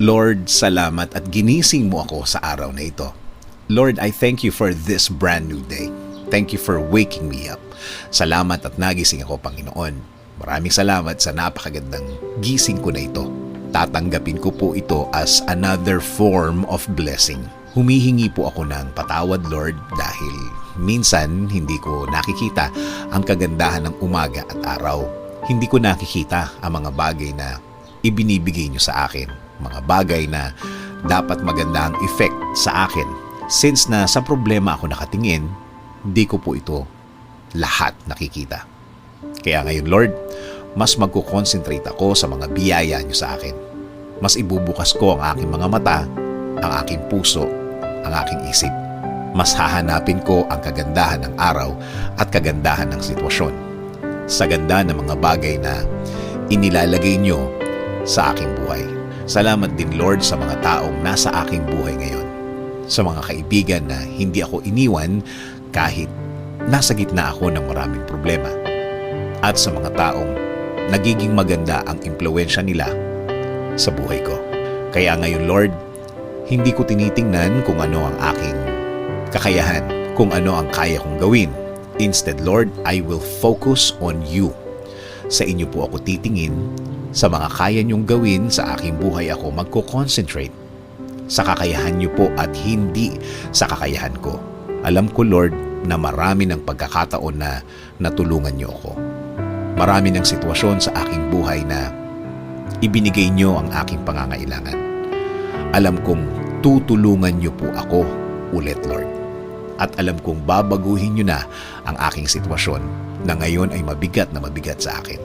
Lord, salamat at ginising mo ako sa araw na ito. Lord, I thank you for this brand new day. Thank you for waking me up. Salamat at nagising ako, Panginoon. Maraming salamat sa napakagandang gising ko na ito. Tatanggapin ko po ito as another form of blessing. Humihingi po ako ng patawad, Lord, dahil minsan hindi ko nakikita ang kagandahan ng umaga at araw. Hindi ko nakikita ang mga bagay na ibinibigay niyo sa akin. Mga bagay na dapat maganda ang effect sa akin. Since na sa problema ako nakatingin, di ko po ito lahat nakikita. Kaya ngayon, Lord, mas magkukonsentrate ako sa mga biyaya niyo sa akin. Mas ibubukas ko ang aking mga mata, ang aking puso, ang aking isip. Mas hahanapin ko ang kagandahan ng araw at kagandahan ng sitwasyon. Sa ganda ng mga bagay na inilalagay niyo sa aking buhay. Salamat din, Lord, sa mga taong nasa aking buhay ngayon. Sa mga kaibigan na hindi ako iniwan kahit nasa gitna ako ng maraming problema. At sa mga taong nagiging maganda ang impluwensya nila sa buhay ko. Kaya ngayon, Lord, hindi ko tinitingnan kung ano ang aking kakayahan, kung ano ang kaya kong gawin. Instead, Lord, I will focus on you. Sa inyo po ako titingin. Sa mga kaya niyong gawin sa aking buhay ako magko-concentrate. Sa kakayahan niyo po at hindi sa kakayahan ko. Alam ko, Lord, na marami ng pagkakataon na natulungan niyo ako. Marami ng sitwasyon sa aking buhay na ibinigay niyo ang aking pangangailangan. Alam kong tutulungan niyo po ako ulit, Lord. At alam kong babaguhin niyo na ang aking sitwasyon na ngayon ay mabigat na mabigat sa akin.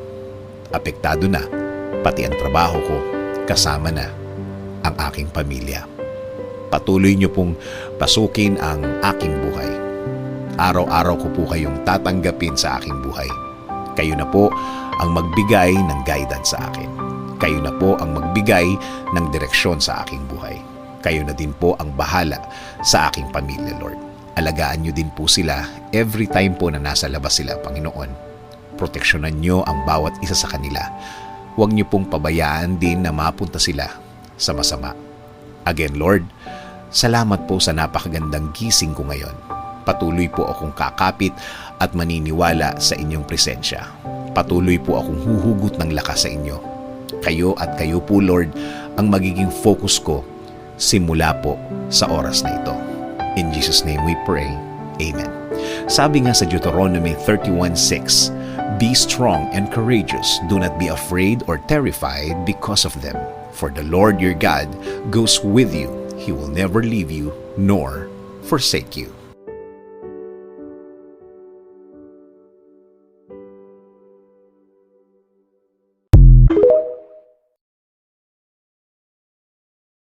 Apektado na pati ang trabaho ko, kasama na ang aking pamilya. Patuloy niyo pong pasukin ang aking buhay. Araw-araw ko po kayong tatanggapin sa aking buhay. Kayo na po ang magbigay ng guidance sa akin. Kayo na po ang magbigay ng direksyon sa aking buhay. Kayo na din po ang bahala sa aking pamilya, Lord. Alagaan niyo din po sila every time po na nasa labas sila, Panginoon. Proteksyonan niyo ang bawat isa sa kanila. Huwag niyo pong pabayaan din na mapunta sila sa masama. Again, Lord, salamat po sa napakagandang gising ko ngayon. Patuloy po akong kakapit at maniniwala sa inyong presensya. Patuloy po akong huhugot ng lakas sa inyo. Kayo at kayo po, Lord, ang magiging focus ko simula po sa oras na ito. In Jesus' name we pray. Amen. Sabi nga sa Deuteronomy 31:6, "Be strong and courageous. Do not be afraid or terrified because of them. For the Lord your God goes with you. He will never leave you nor forsake you."